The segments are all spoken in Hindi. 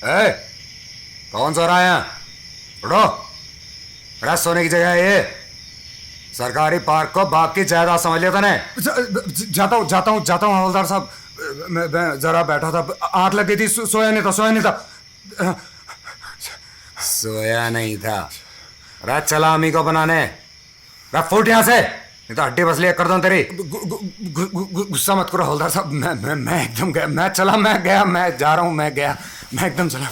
ए, कौन सो रहा है यहाँ? उठो। अरे सोने की जगह है ये। सरकारी पार्क को बाप की जायदाद समझ लिया तूने? जाता हूँ हवलदार साहब। मैं जरा बैठा था, आंख लग गई थी। सोया नहीं था। सोया नहीं था। अरे चला अम्मी को बनाने। अरे फुट यहाँ से, नहीं तो हड्डी बसलिया कर दूं तेरी। गुस्सा मत करो हवलदार साहब। मैं एकदम गया। मैं जा रहा हूँ। मैं एकदम चला।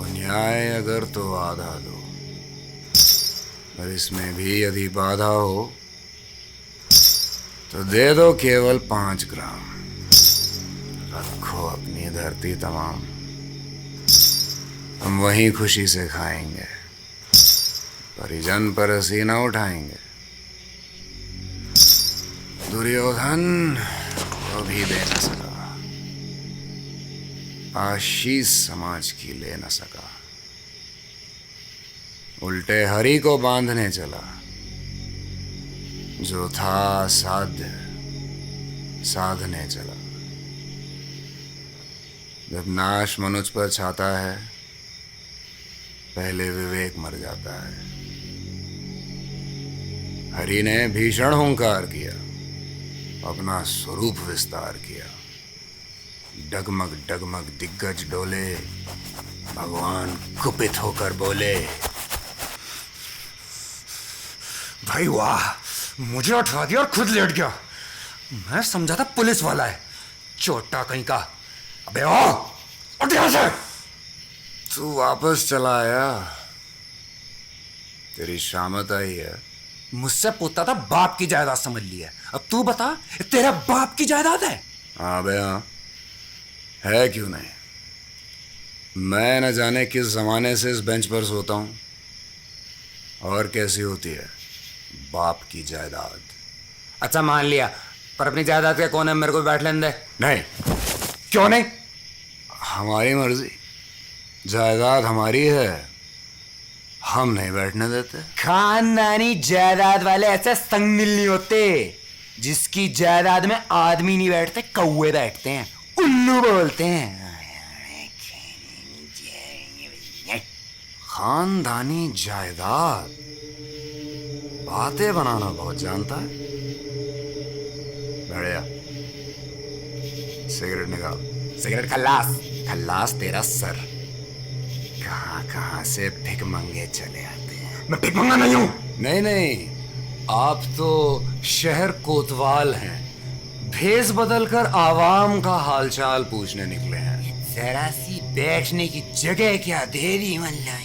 न्याय अगर तो आधा दो, और इसमें भी यदि बाधा हो तो दे दो केवल 5 ग्राम। रखो अपनी धरती तमाम, हम वहीं खुशी से खाएंगे, परिजन पर सीना उठाएंगे। दुर्योधन वो भी दे न सका, आशीष समाज की ले न सका, उल्टे हरि को बांधने चला। जो था साध्य साधने चला। जब नाश मनुष्य पर छाता है, पहले विवेक मर जाता है। हरि ने भीषण हुंकार किया, अपना स्वरूप विस्तार किया। डगमग डगमग दिग्गज डोले, भगवान कुपित होकर बोले, भाई वाह, मुझे उठा दिया और खुद लेट गया। मैं समझा था पुलिस वाला है, चोटा कहीं का। अबे ओ, उठ यहां से। तू वापस चला आया, तेरी शामत आई है। मुझसे पूछता था बाप की जायदाद समझ ली है, अब तू बता तेरा बाप की जायदाद है? हाँ बे हाँ, है क्यों नहीं। मैं न जाने किस जमाने से इस बेंच पर सोता हूं, और कैसी होती है बाप की जायदाद। अच्छा मान लिया, पर अपनी जायदाद के कोने में मेरे को बैठ लेने दे। नहीं। क्यों नहीं? हमारी मर्जी, जायदाद हमारी है, हम नहीं बैठने देते। खानदानी जायदाद वाले ऐसे संगदिल नहीं होते। जिसकी जायदाद में आदमी नहीं बैठते, कौवे बैठते हैं, उल्लू बोलते हैं। खानदानी जायदाद, बातें बनाना बहुत जानता है। बढ़िया, सिगरेट निकाल। सिगरेट खल्लास। खल्लास तेरा सर। कहां से भिखमंगे चले आते हैं। मैं भिखमंगा नहीं हूं। नहीं, आप तो शहर कोतवाल हैं, भेष बदलकर आवाम का हालचाल पूछने निकले हैं। जरा सी बैठने की जगह क्या दे दी मल्ला।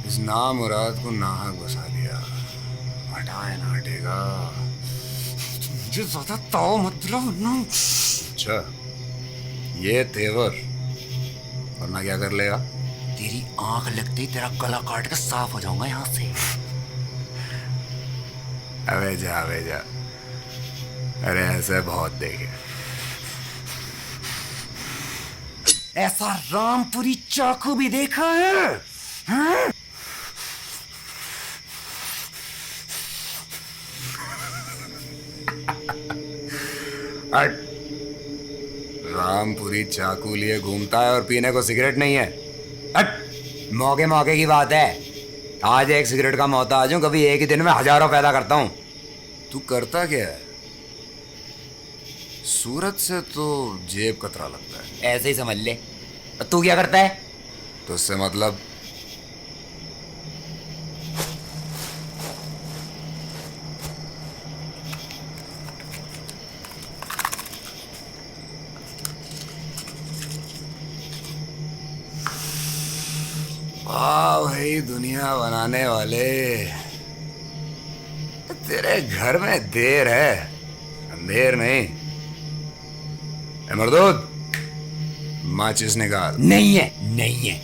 इस नामुराद को नाहक बसा लिया, हटाए ना हटेगा। मुझे ज्यादा ताव मतलब ना। अच्छा, ये तेवर, वरना क्या कर लेगा? तेरी आंख लगते ही तेरा गला काट के साफ हो जाऊंगा यहां से। अबे जा। अरे ऐसे बहुत देखे। ऐसा रामपुरी चाकू भी देखा है? हाँ? रामपुरी चाकू लिए घूमता है और पीने को सिगरेट नहीं है। मौके की बात है। आज एक सिगरेट का मोहताज हूं, कभी एक ही दिन में हजारों पैदा करता हूं। तू करता क्या है? सूरत से तो जेब कतरा लगता है। ऐसे ही समझ ले। तू क्या करता है? तो उससे मतलब? वाह भाई दुनिया बनाने वाले, तेरे घर में देर है, अंधेर नहीं। मर्दूद, माचिस निकाल। नहीं है।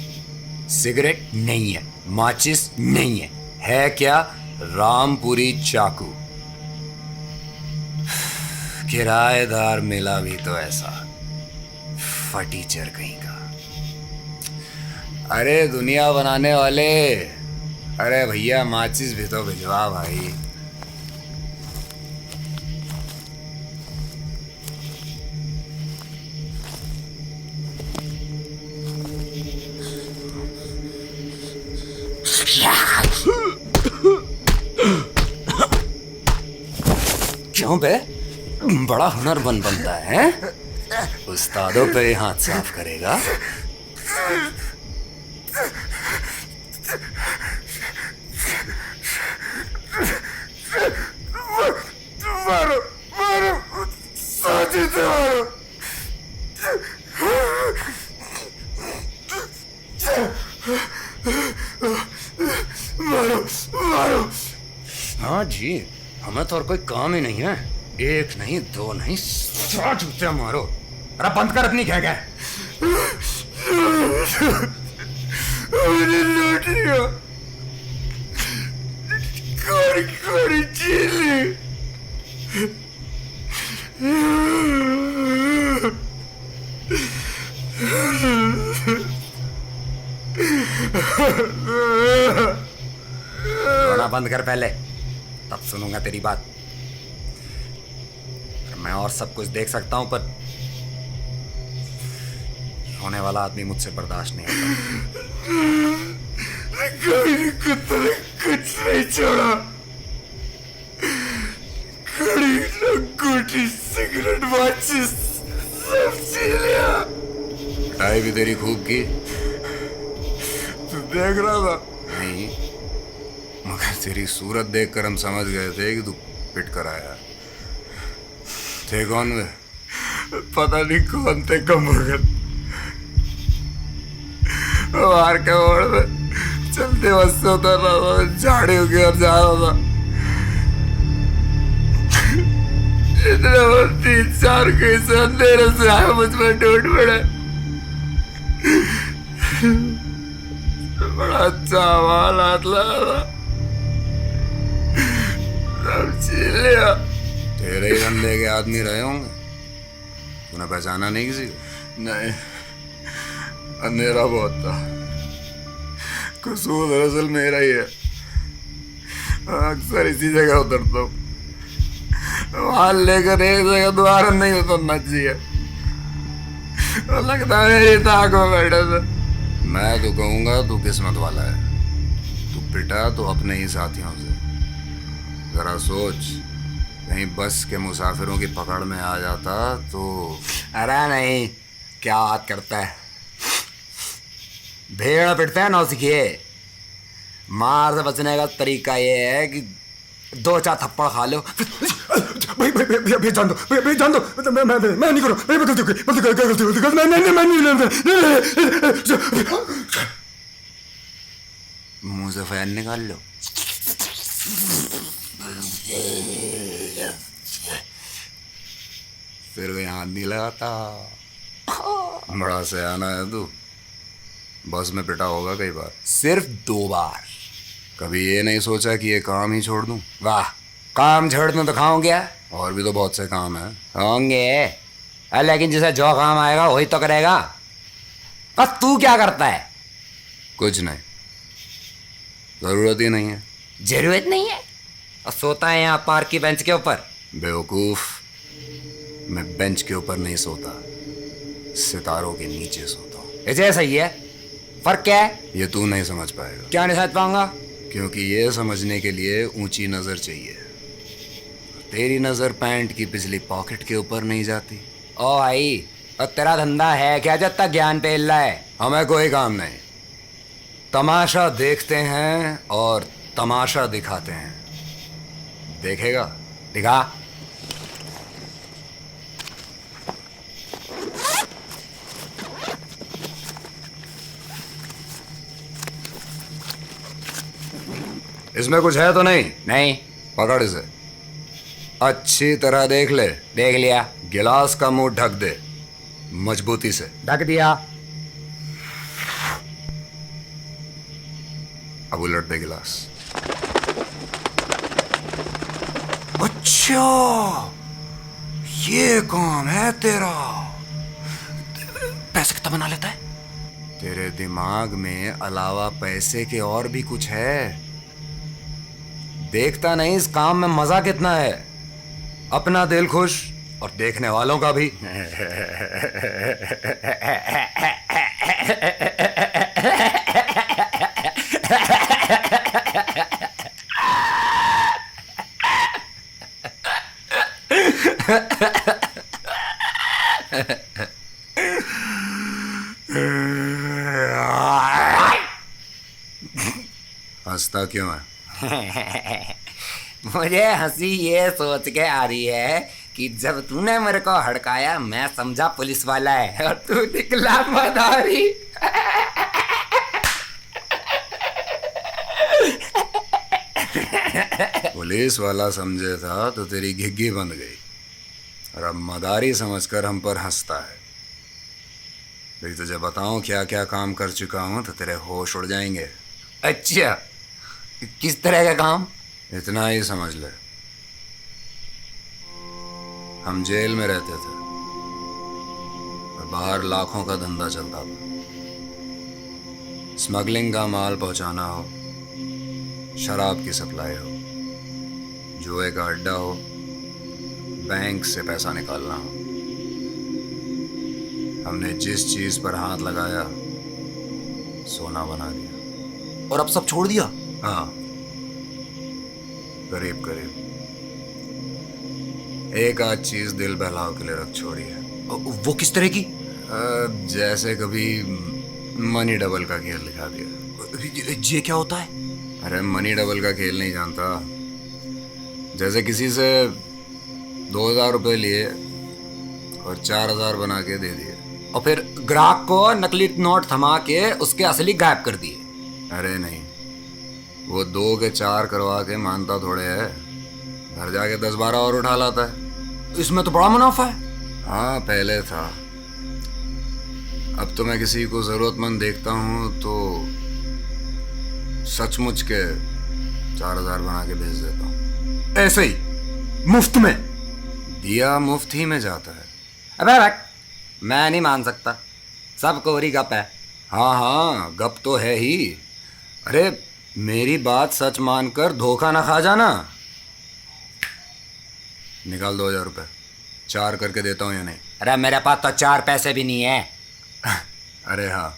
सिगरेट नहीं है, माचिस नहीं है क्या? रामपुरी चाकू। किराएदार मिला भी तो ऐसा फटीचर कहीं का। अरे दुनिया बनाने वाले, अरे भैया माचिस भी तो भिजवा भाई। क्यों बे, बड़ा हुनरमंद बनता है? उस्तादों पे हाथ साफ करेगा। मारो मारो, साजिद से मारो। मारो मारो। हाँ जी, हमें तो और कोई काम ही नहीं है। एक नहीं, दो नहीं, 100 जूते मारो। अरे बंद कर अपनी घै घै। हमने लूट लिया, कोरी कोरी चीली। रोना बंद कर पहले, तब सुनूंगा तेरी बात। मैं और सब कुछ देख सकता हूं, पर रोने वाला आदमी मुझसे बर्दाश्त नहीं होता। कभी कुत्ते ने कुछ नहीं छोड़ा। कड़ी, अंगूठी, सिगरेट, माचिस सब छीन लिया। पिटाई भी तेरी खूब की। तू देख रहा था? नहीं, मगर तेरी सूरत देखकर हम समझ गए थे कि तू पिट कर आया। थे कौन वे? पता नहीं कौन थे कमोगन। मार के मोड़ में चलते बसते उतर रहा था, झाड़ी की ओर जा रहा था। इतने वो 3-4 कैसे अंधेरे से आए, मुझ में टूट पड़े। बड़ा अच्छा हवाल हाथ लगा था, सब छीन लिया। तेरे ही धंधे के आदमी रहे होंगे, तूने पहचाना नहीं किसी को? नहीं, अंधेरा बहुत था। कसूर दरअसल मेरा ही है। अक्सर इसी जगह उतरता हूँ। वहां लेकर एक जगह दोबारा नहीं उतरना चाहिए। लगता है मेरी ताक में बैठे थे। मैं तो कहूंगा तू किस्मत वाला है। तू पिटा तो अपने ही साथियों से। जरा सोच, कहीं बस के मुसाफिरों की पकड़ में आ जाता तो। अरे नहीं, क्या बात करता है? भेड़ पिटते हैं नौसिखिए। मार से बचने का तरीका ये है कि 2-4 थप्पड़ खा लो। भैया जान दो, भैया जान दो। मैं नहीं करूँ, मैं गलती हो गई, गलती मैं नहीं। मुंह से फैन निकाल लो। फिर कोई हाथ नहीं लगाता। बड़ा सयाना है तू। बस में पिटा होगा कई बार। सिर्फ 2 बार। कभी ये नहीं सोचा कि ये काम ही छोड़ दूं? वाह, काम छोड़ दूं तो खाऊं क्या? और भी तो बहुत से काम है। होंगे, लेकिन जिसे जो काम आएगा वही तो करेगा। और तू क्या करता है? कुछ नहीं, जरूरत ही नहीं है। जरूरत नहीं है और सोता है यहाँ पार्क की बेंच के ऊपर? बेवकूफ, मैं बेंच के ऊपर नहीं सोता, सितारों के नीचे सोता हूँ। ऐसे सही है, फर्क क्या है? ये तू नहीं समझ पाएगा। क्या नहीं समझ पाऊंगा? क्योंकि ये समझने के लिए ऊंची नजर चाहिए। तेरी नजर पैंट की पिछली पॉकेट के ऊपर नहीं जाती। ओ भाई, और तेरा धंधा है क्या जब तक ज्ञान पे हिल रहा है? हमें कोई काम नहीं, तमाशा देखते हैं और तमाशा दिखाते हैं। देखेगा? दिखा। इसमें कुछ है तो नहीं? नहीं। पकड़ इसे, अच्छी तरह देख ले। देख लिया। गिलास का मुंह ढक दे, मजबूती से। ढक दिया। अब उलट दे गिलास। अच्छा, ये काम है तेरा। पैसे कितना बना लेता है? तेरे दिमाग में अलावा पैसे के और भी कुछ है। देखता नहीं इस काम में मजा कितना है। अपना दिल खुश और देखने वालों का भी। हंसता क्यों है? मुझे हंसी ये सोच के आ रही है कि जब तूने मेरे को हड़काया मैं समझा पुलिस वाला है और तू निकला मदारी। पुलिस वाला समझे था तो तेरी घिग्गी बंद गई और अब मदारी समझकर हम पर हंसता है। लेकिन तुझे बताऊं क्या क्या काम कर चुका हूं तो तेरे होश उड़ जाएंगे। अच्छा, किस तरह का काम? इतना ही समझ ले, हम जेल में रहते थे और बाहर लाखों का धंधा चलता था। स्मगलिंग का माल पहुंचाना हो, शराब की सप्लाई हो, जुए का अड्डा हो, बैंक से पैसा निकालना हो। हमने जिस चीज पर हाथ लगाया सोना बना दिया। और अब सब छोड़ दिया? हाँ, करीब करीब। एक आध चीज दिल बहलाव के लिए रख छोड़ी है। वो किस तरह की? जैसे कभी मनी डबल का खेल दिखा दिया। ये क्या होता है? अरे मनी डबल का खेल नहीं जानता? जैसे किसी से 2000 रुपए लिए और 4000 बना के दे दिए और फिर ग्राहक को नकली नोट थमा के उसके असली गायब कर दिए। अरे नहीं, वो 2 के 4 करवा के मानता थोड़े है, घर जाके 10-12 और उठा लाता है। इसमें तो बड़ा मुनाफा है। हाँ, पहले था। अब तो मैं किसी को जरूरतमंद देखता हूँ तो सचमुच के 4000 बना के भेज देता हूँ। ऐसे ही मुफ्त में? दिया मुफ्त ही में जाता है। अबे रख, मैं नहीं मान सकता, सब कोरी गप है। हाँ हाँ, गप तो है ही। अरे मेरी बात सच मानकर धोखा ना खा जाना। निकाल 2000 रुपये, 4 करके देता हूँ या नहीं? अरे मेरे पास तो 4 पैसे भी नहीं है। अरे हाँ,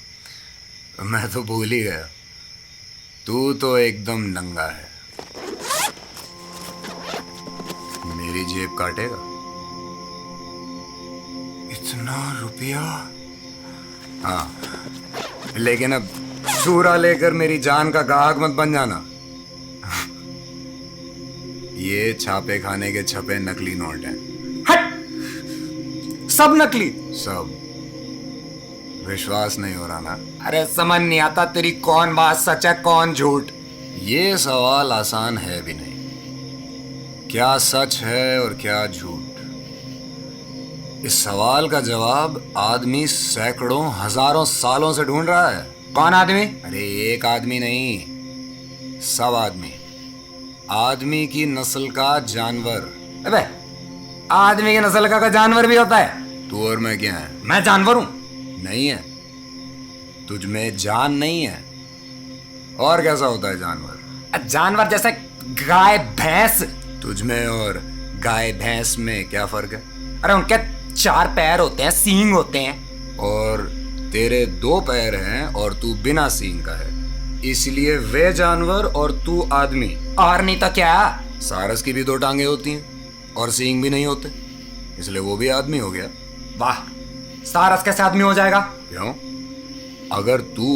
मैं तो भूल ही गया, तू तो एकदम नंगा है। मेरी जेब काटेगा? इतना रुपया? हाँ, लेकिन अब चूरा लेकर मेरी जान का गाहक मत बन जाना। ये छापे खाने के छपे नकली नोट हैं। हट! सब नकली? सब। विश्वास नहीं हो रहा ना? अरे समझ नहीं आता तेरी कौन बात सच है कौन झूठ। ये सवाल आसान है भी नहीं। क्या सच है और क्या झूठ, इस सवाल का जवाब आदमी सैकड़ों हजारों सालों से ढूंढ रहा है। कौन आदमी? अरे एक आदमी नहीं, सब आदमी। आदमी की नस्ल का जानवर। अबे आदमी की नस्ल का जानवर भी होता है? तू और मैं क्या है? मैं जानवर हूं? नहीं है, तुझ में जान नहीं है। और कैसा होता है जानवर? जानवर जैसे गाय भैंस। तुझ में और गाय भैंस में क्या फर्क है? अरे उनके 4 पैर होते हैं, सींग होते हैं। और तेरे 2 पैर हैं और तू बिना सींग का है, इसलिए वे जानवर और तू आदमी। और नहीं तो क्या? सारस की भी 2 टांगे होती हैं और सींग भी नहीं होते, इसलिए वो भी आदमी हो गया। वाह, सारस कैसे आदमी हो जाएगा? क्यों? अगर तू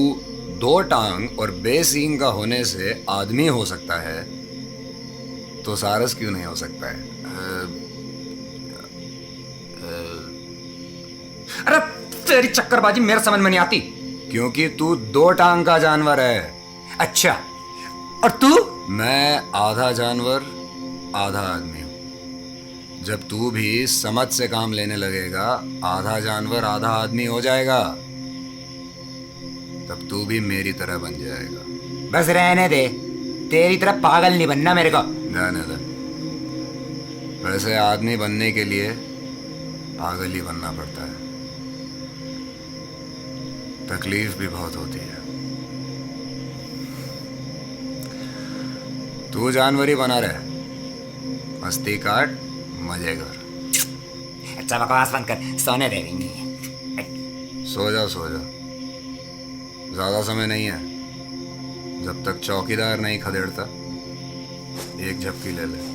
2 टांग और बेसींग का होने से आदमी हो सकता है तो सारस क्यों नहीं हो सकता है? अरे तेरी चक्करबाजी मेरे समझ में नहीं आती। क्योंकि तू 2 टांग का जानवर है। अच्छा, और तू? मैं आधा जानवर आधा आदमी हूं। जब तू भी समझ से काम लेने लगेगा, आधा जानवर आधा आदमी हो जाएगा, तब तू भी मेरी तरह बन जाएगा। बस रहने दे, तेरी तरह पागल नहीं बनना मेरे को। जाने दे। वैसे आदमी बनने के लिए पागल ही बनना पड़ता है। तकलीफ भी बहुत होती है। तू जानवरी बना रहे, मस्ती काट, मजे कर। अच्छा बकवास बंद कर, सोने दे रही नहीं। सो जा सो जा, ज्यादा समय नहीं है। जब तक चौकीदार नहीं खदेड़ता एक झपकी ले ले।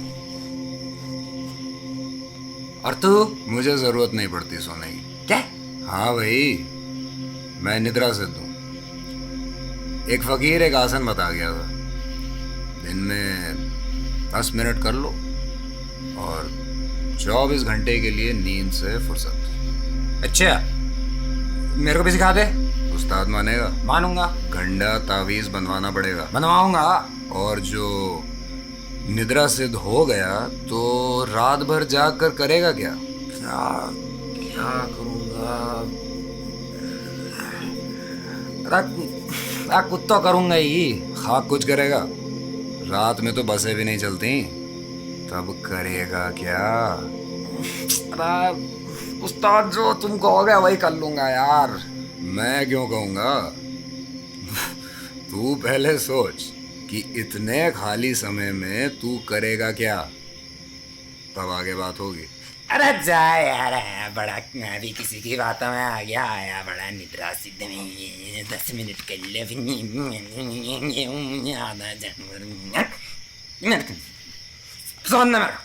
और तू? मुझे जरूरत नहीं पड़ती सोने की। क्या? हाँ भाई, मैं निद्रा सिद्ध हूँ। एक फकीर एक आसन बता गया था, दिन में 10 मिनट कर लो और 24 घंटे के लिए नींद से फुर्सत। अच्छा, मेरे को भी सिखा दे। उस्ताद मानेगा? मानूंगा। गंडा तावीज बनवाना पड़ेगा। बनवाऊंगा। और जो निद्रा सिद्ध हो गया तो रात भर जाग कर करेगा क्या? क्या करूंगा? कुछ तो करूंगा ही। खाक कुछ करेगा? रात में तो बसें भी नहीं चलती, तब करेगा क्या? उस्ताद जो तुम कहोगे वही कर लूंगा यार। मैं क्यों कहूंगा? तू पहले सोच कि इतने खाली समय में तू करेगा क्या, तब आगे बात होगी। अरे जा यार, आया बड़ा, मैं भी किसी की बातों में आ गया। आया बड़ा निद्रा सिद्ध में 10 मिनट कर ले, आधा जानवर सोना मेरा।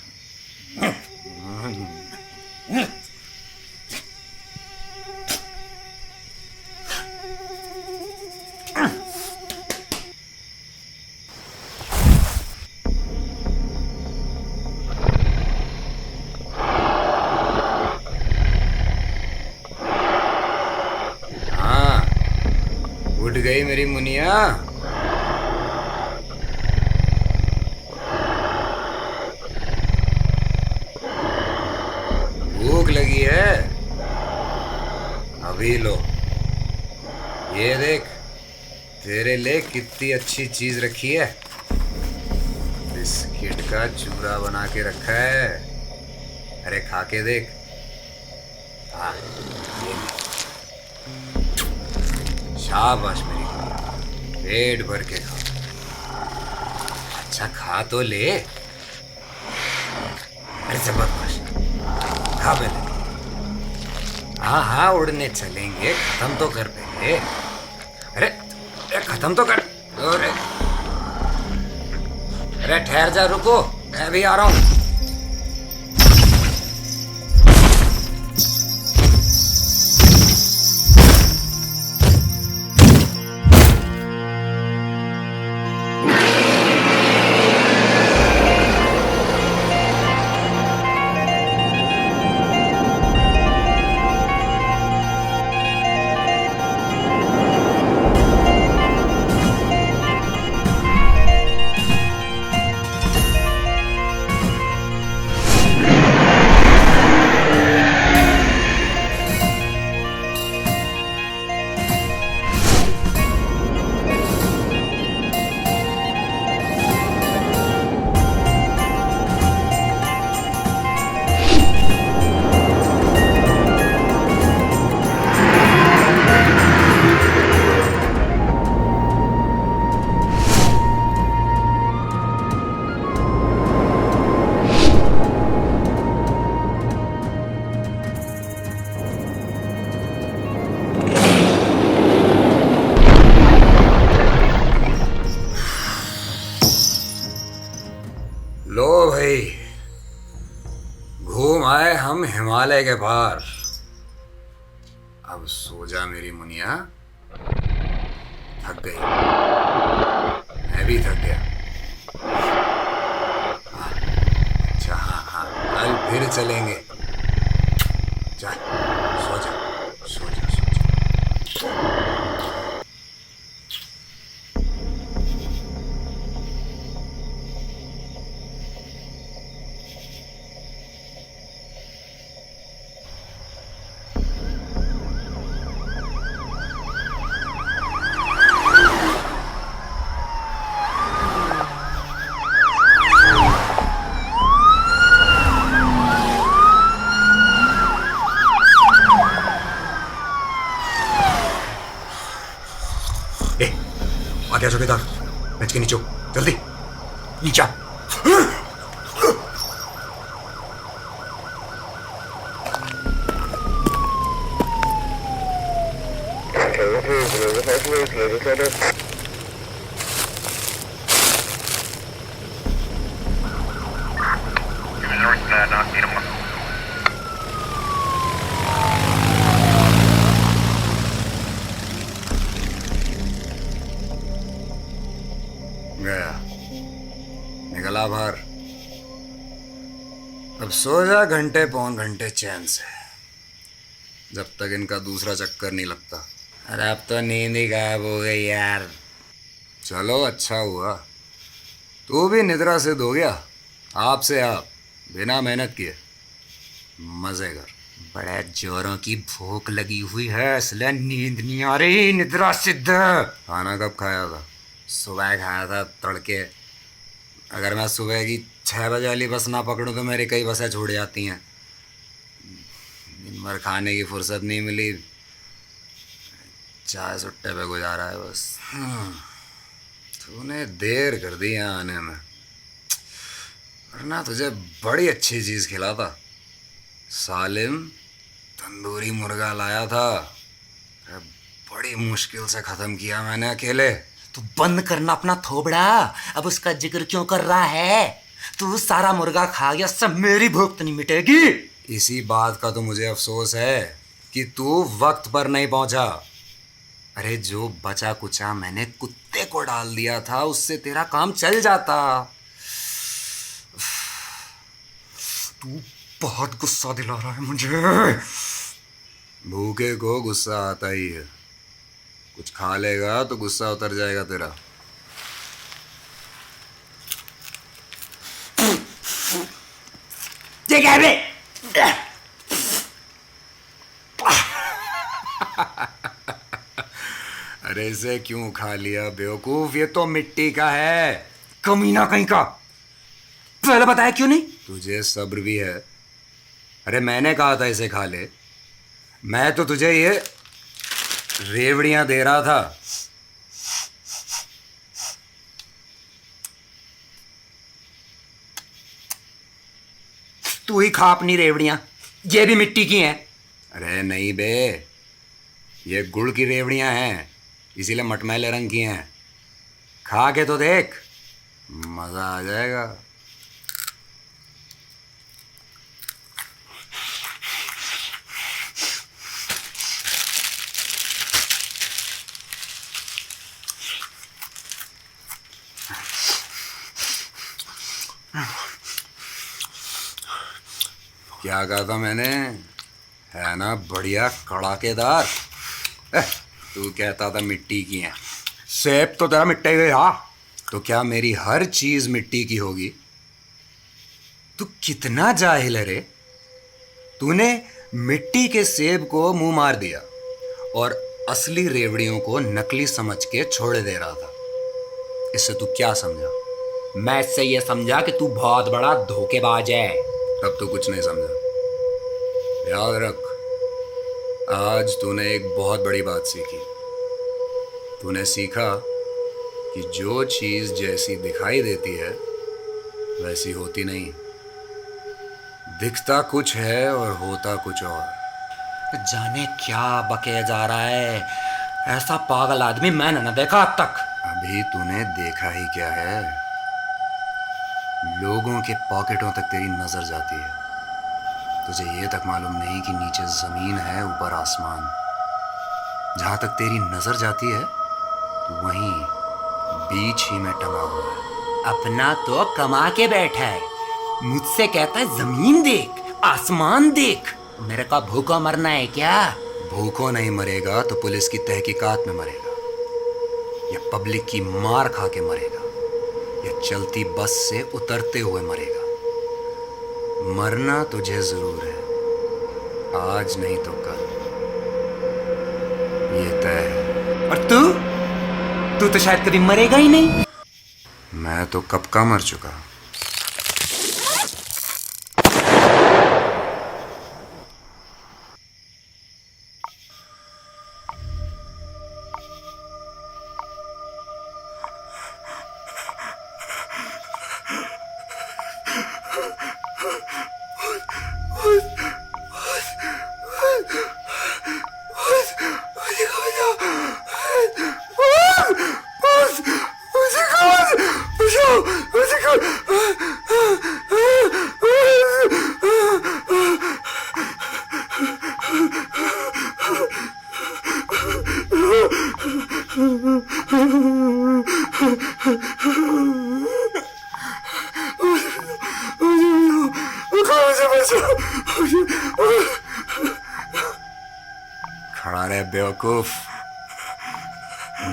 उठ गई मेरी मुनिया? भूख लगी है? अभी लो, ये देख तेरे लिए कितनी अच्छी चीज रखी है। बिस्किट का चूरा बना के रखा है। अरे खा के देख। हाँ, ये ले। शाबाश मेरी गुड़िया, पेट भर के खा। अच्छा खा तो ले। अरे जबरदस्त, खा पहले। हाँ हाँ, उड़ने चलेंगे, खत्म तो कर पहले। अरे खत्म तो कर। अरे ठहर जा, रुको, मैं भी आ रहा हूँ। लो भाई, घूम आए हम हिमालय के पार। अब सो जा मेरी मुनिया। थक गई, मैं भी थक गया। अच्छा हाँ हाँ, कल फिर चलेंगे। जा सो जा सो जा सो जा। ए, आ गया चौकीदार, बेंच के नीचे हो, जल्दी नीचे आ। गया, निकला बाहर। अब सो जा घंटे पौन घंटे चैन से, जब तक इनका दूसरा चक्कर नहीं लगता। अरे अब तो नींद ही गायब हो गई यार। चलो अच्छा हुआ, तू भी निद्रा सिद्ध हो गया। आपसे आप, बिना मेहनत किए, मजे कर। बड़े जोरों की भूख लगी हुई है, इसलिए नींद नहीं आ रही। निद्रा सिद्ध। खाना कब खाया था? सुबह खाया था तड़के। अगर मैं सुबह की 6 बजे वाली बस ना पकड़ूं तो मेरी कई बसें छूट जाती हैं। दिन भर खाने की फुर्सत नहीं मिली, चाय सुट्टे पे गुजारा है बस। तूने देर कर दी यहाँ आने में, वरना तुझे बड़ी अच्छी चीज़ खिलाता। सालिम तंदूरी मुर्गा लाया था, बड़ी मुश्किल से ख़त्म किया मैंने अकेले। तू बंद करना अपना थोबड़ा, अब उसका जिक्र क्यों कर रहा है? तू सारा मुर्गा खा गया, सब मेरी भूख तो नहीं मिटेगी। इसी बात का तो मुझे अफसोस है कि तू वक्त पर नहीं पहुंचा। अरे जो बचा कुचा मैंने कुत्ते को डाल दिया था, उससे तेरा काम चल जाता। तू बहुत गुस्सा दिला रहा है मुझे। भूखे को गुस्सा आता ही है, कुछ खा लेगा तो गुस्सा उतर जाएगा तेरा। अरे इसे क्यों खा लिया बेवकूफ, ये तो मिट्टी का है। कमीना कहीं का, पहले बताया क्यों नहीं? तुझे सब्र भी है? अरे मैंने कहा था इसे खा ले, मैं तो तुझे ये रेवड़ियां दे रहा था। तू ही खा अपनी रेवड़ियां, ये भी मिट्टी की हैं। अरे नहीं बे, ये गुड़ की रेवड़ियां हैं, इसीलिए मटमैले रंग की हैं। खा के तो देख, मजा आ जाएगा। क्या कहा था मैंने, है ना बढ़िया कड़ाकेदार। तू कहता था मिट्टी की है, सेब तो तेरा मिट्टी गई। हाँ, तो क्या मेरी हर चीज मिट्टी की होगी? तू कितना जाहिल है रे। तूने मिट्टी के सेब को मुंह मार दिया और असली रेवड़ियों को नकली समझ के छोड़ दे रहा था। इससे तू क्या समझा? मैं इससे ये समझा कि तू बहुत बड़ा धोखेबाज है। तब तो कुछ नहीं समझा। याद रख, आज तूने एक बहुत बड़ी बात सीखी। तूने सीखा कि जो चीज जैसी दिखाई देती है वैसी होती नहीं। दिखता कुछ है और होता कुछ और। जाने क्या बके जा रहा है, ऐसा पागल आदमी मैंने न देखा अब तक। अभी तूने देखा ही क्या है, लोगों के पॉकेटों तक तेरी नजर जाती है। तुझे ये तक मालूम नहीं कि नीचे जमीन है, ऊपर आसमान। जहां तक तेरी नजर जाती है वहीं बीच ही में टंगा हुआ है। अपना तो कमा के बैठा है, मुझसे कहता है जमीन देख, आसमान देख। मेरे का भूखा मरना है क्या? भूखों नहीं मरेगा तो पुलिस की तहकीकात में मरेगा, या पब्लिक की मार खा के मरेगा, या चलती बस से उतरते हुए मरेगा। मरना तुझे जरूर है, आज नहीं तो कल, ये तय है। और तू तो शायद कभी मरेगा ही नहीं। मैं तो कब का मर चुका। खड़ा रहे बेवकूफ।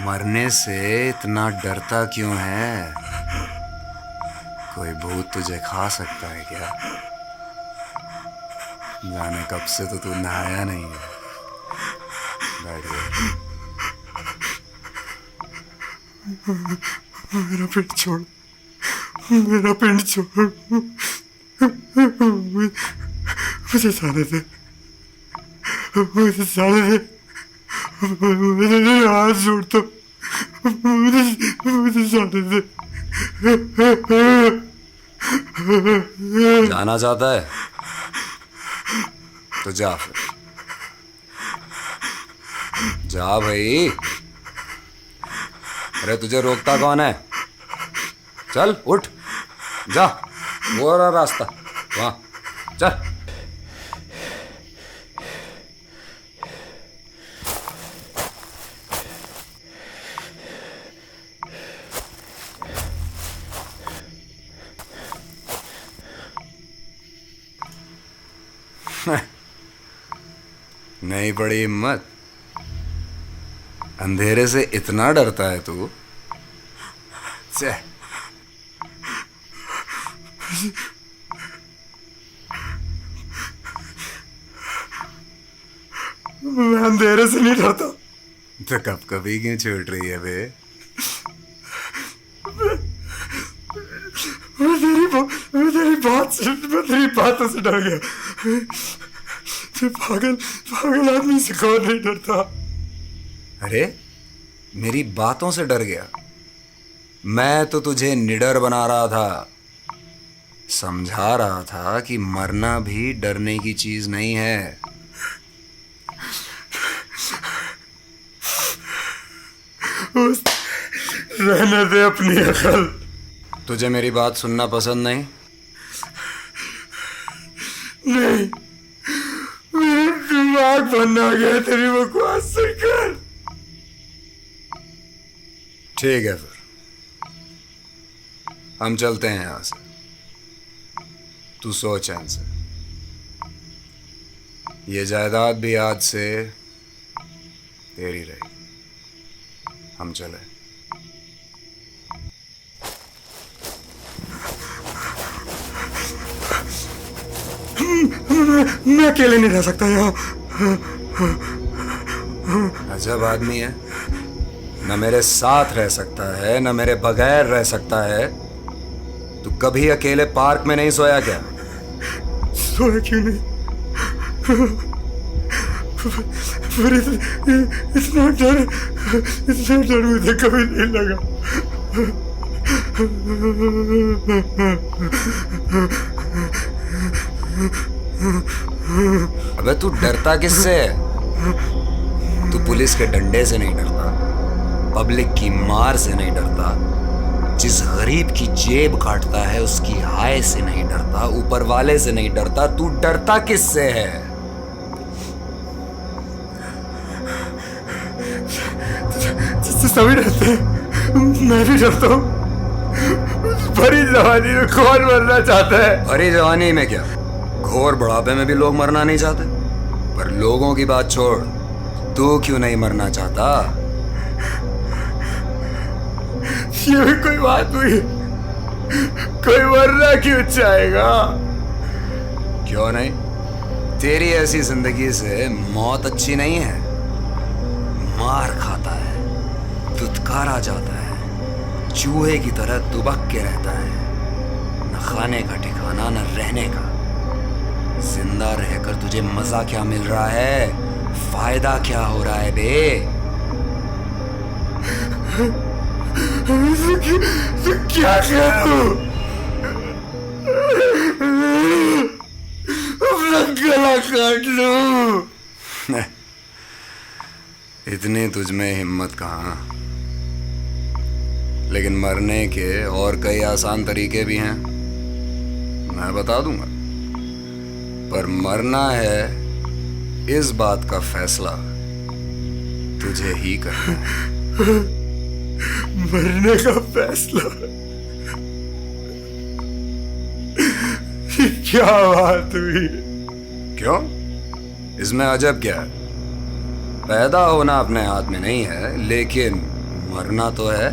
मरने से इतना डरता क्यों है? कोई भूत तुझे खा सकता है क्या? जाने कब से तो तू नहाया नहीं है। बैठ गया। मेरा पेट छोड़, मेरा पेट छोड़, मुझे जाने दे, मुझे जाने दे, मुझे हाथ जोड़ दो, मुझे जाने दे। जाना चाहता है तो जा फिर, जा भाई। अरे तुझे रोकता कौन है? चल उठ, जा, वो रहा रास्ता, वहां चल। नहीं पड़ी हिम्मत? अंधेरे से इतना डरता है तू? छे। मैं अंधेरे से नहीं डरता। तो कब कभी क्यों छूट रही है बे? मैं तेरी बातों से डर गया। पागल पागल आदमी से कौन नहीं डरता? अरे मेरी बातों से डर गया? मैं तो तुझे निडर बना रहा था, समझा रहा था कि मरना भी डरने की चीज नहीं है। रहने दे अपनी अकल। तुझे मेरी बात सुनना पसंद नहीं? नहीं, मेरा दिमाग बंद आ गया तेरी बकवास सुनकर। ठीक है फिर, हम चलते हैं यहां से। तू सोच चैन से। ये जायदाद भी आज से तेरी रही। हम चले। मैं अकेले नहीं रह सकता यहाँ। अजब आदमी है, न मेरे साथ रह सकता है न मेरे बगैर रह सकता है। तू कभी अकेले पार्क में नहीं सोया क्या? सोया क्यों नहीं? पर इतना डर मुझे कभी नहीं लगा। अबे तू डरता किससे है? तू पुलिस के डंडे से नहीं डरता, पब्लिक की मार से नहीं डरता, जिस गरीब की जेब काटता है उसकी हाय से नहीं डरता, ऊपर वाले से नहीं डरता। तू डरता किससे है? जिससे सभी डरते हैं, मैं भी डरता हूँ। भरी जवानी में कौन मरना चाहता है? भरी जवानी में क्या, घोर बुढ़ापे में भी लोग मरना नहीं चाहते। पर लोगों की बात छोड़, तू क्यों नहीं मरना चाहता? ये भी कोई बात हुई? कोई मरना क्यों चाहेगा? क्यों नहीं? तेरी ऐसी जिंदगी से मौत अच्छी नहीं है। मार खाता है, दुत्कारा जाता है, चूहे की तरह दुबक के रहता है, न खाने का ठिकाना न रहने का। जिंदा रहकर तुझे मजा क्या मिल रहा है? फायदा क्या हो रहा है बे? तो क्या करूं? अपना गला काट लूं? इतनी तुझमें हिम्मत कहाँ? लेकिन मरने के और कई आसान तरीके भी हैं, मैं बता दूंगा। पर मरना है, इस बात का फैसला तुझे ही करना है। मरने का फैसला। ये क्या बात हुई? क्यों? इसमें अजब क्या है? पैदा होना अपने हाथ में नहीं है, लेकिन मरना तो है।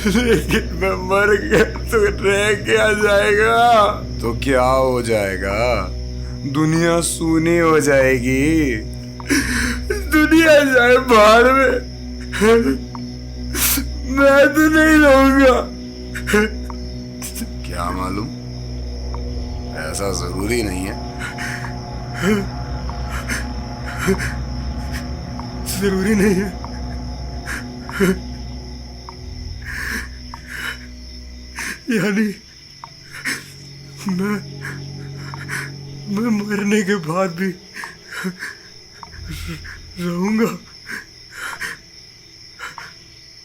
लेकिन मैं मर गया तो रह क्या जाएगा? तो क्या हो जाएगा? दुनिया सूनी हो जाएगी। दुनिया जाए बाहर में, मैं तो नहीं रहूंगा। क्या मालूम, ऐसा जरूरी नहीं है। जरूरी नहीं है। यानी मैं मरने के बाद भी रहूंगा।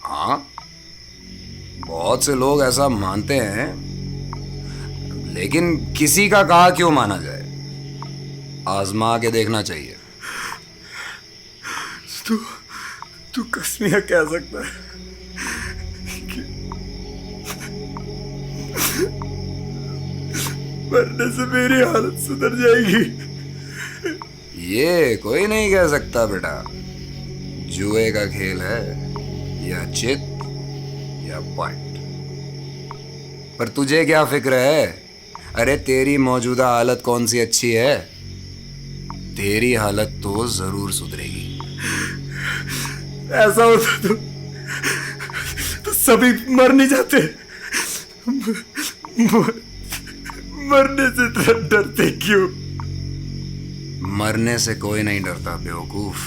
हाँ, बहुत से लोग ऐसा मानते हैं, लेकिन किसी का कहा क्यों माना जाए? आजमा के देखना चाहिए। तू कसमिया कह सकता है कि मरने से मेरी हालत सुधर जाएगी? ये कोई नहीं कह सकता बेटा। जुए का खेल है, या चित या पट। पर तुझे क्या फिक्र है? अरे तेरी मौजूदा हालत कौन सी अच्छी है? तेरी हालत तो जरूर सुधरेगी। ऐसा होता तो सभी मर नहीं जाते। मरने से तो डरते क्यों? मरने से कोई नहीं डरता बेवकूफ।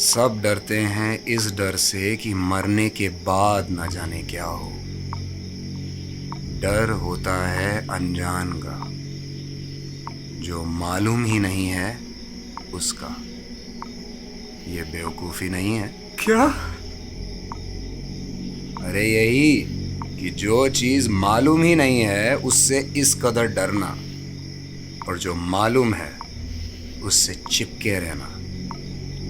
सब डरते हैं इस डर से कि मरने के बाद न जाने क्या हो। डर होता है अनजान का, जो मालूम ही नहीं है उसका। ये बेवकूफी नहीं है। क्या? अरे यही कि जो चीज मालूम ही नहीं है उससे इस कदर डरना, और जो मालूम है उससे चिपके रहना,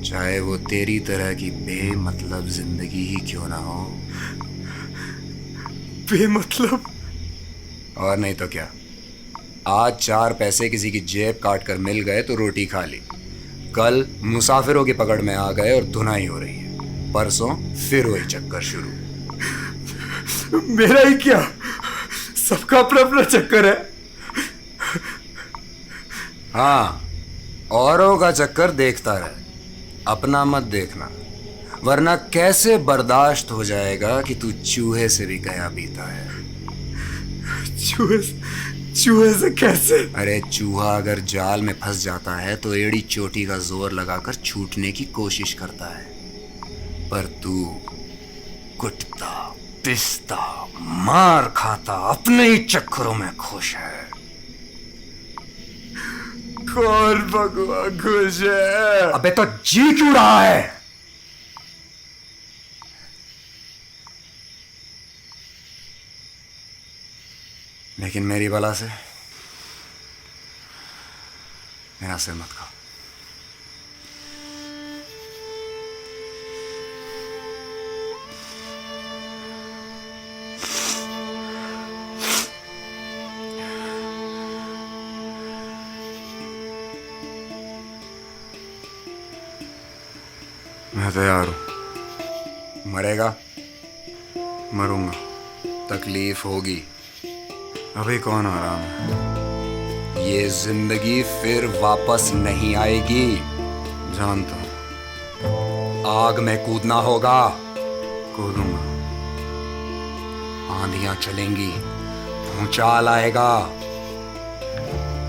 चाहे वो तेरी तरह की बेमतलब जिंदगी ही क्यों ना हो। बेमतलब? और नहीं तो क्या। आज 4 पैसे किसी की जेब काट कर मिल गए तो रोटी खा ली, कल मुसाफिरों की पकड़ में आ गए और धुनाई हो रही है, परसों फिर वही चक्कर शुरू। मेरा ही क्या, सबका अपना अपना चक्कर है। हाँ, औरों का चक्कर देखता रहे, अपना मत देखना, वरना कैसे बर्दाश्त हो जाएगा कि तू चूहे से भी गया बीता है। चूहे से कैसे? अरे चूहा अगर जाल में फंस जाता है तो एड़ी चोटी का जोर लगाकर छूटने की कोशिश करता है, पर तू कुटता पिसता मार खाता अपने ही चक्करों में खुश है। कौन भगवान खुश है? अबे तो जी क्यों रहा है? लेकिन मेरी बला से मेरा सिर मत खा। मैं तैयार हूं। मरेगा, मरूंगा, तकलीफ होगी, अभी कौन आराम है। ये जिंदगी फिर वापस नहीं आएगी, जानता हूं। आग में कूदना होगा, कूदूंगा। आंधियां चलेंगी, भूचाल आएगा,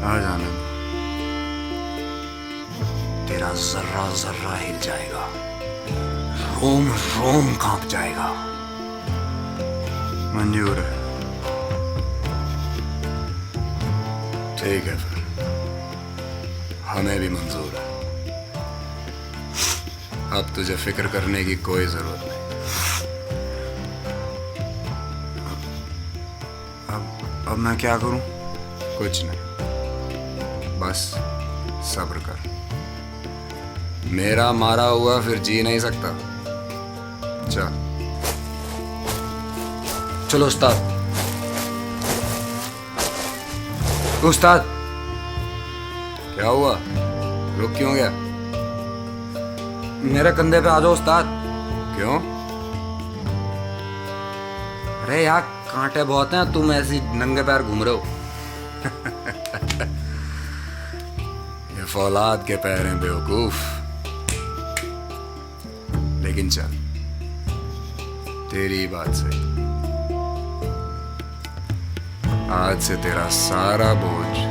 आ जाने दो। तेरा जर्रा जर्रा हिल जाएगा, रोम रोम कांप जाएगा। मंजूर है? ठीक है, फिर हमें भी मंजूर है। अब तुझे फिक्र करने की कोई जरूरत नहीं। अब मैं क्या करूं? कुछ नहीं, बस सब्र कर। मेरा मारा हुआ फिर जी नहीं सकता। चल चलो उस्ताद। उस्ताद क्या हुआ, रुक क्यों गया? मेरे कंधे पे आ जाओ उस्ताद। क्यों? अरे यार कांटे बहुत हैं, तुम ऐसी नंगे पैर घूम रहे हो। ये फौलाद के पैर हैं बेवकूफ। लेकिन चल, तेरी बात सही। आज से तेरा सारा बोझ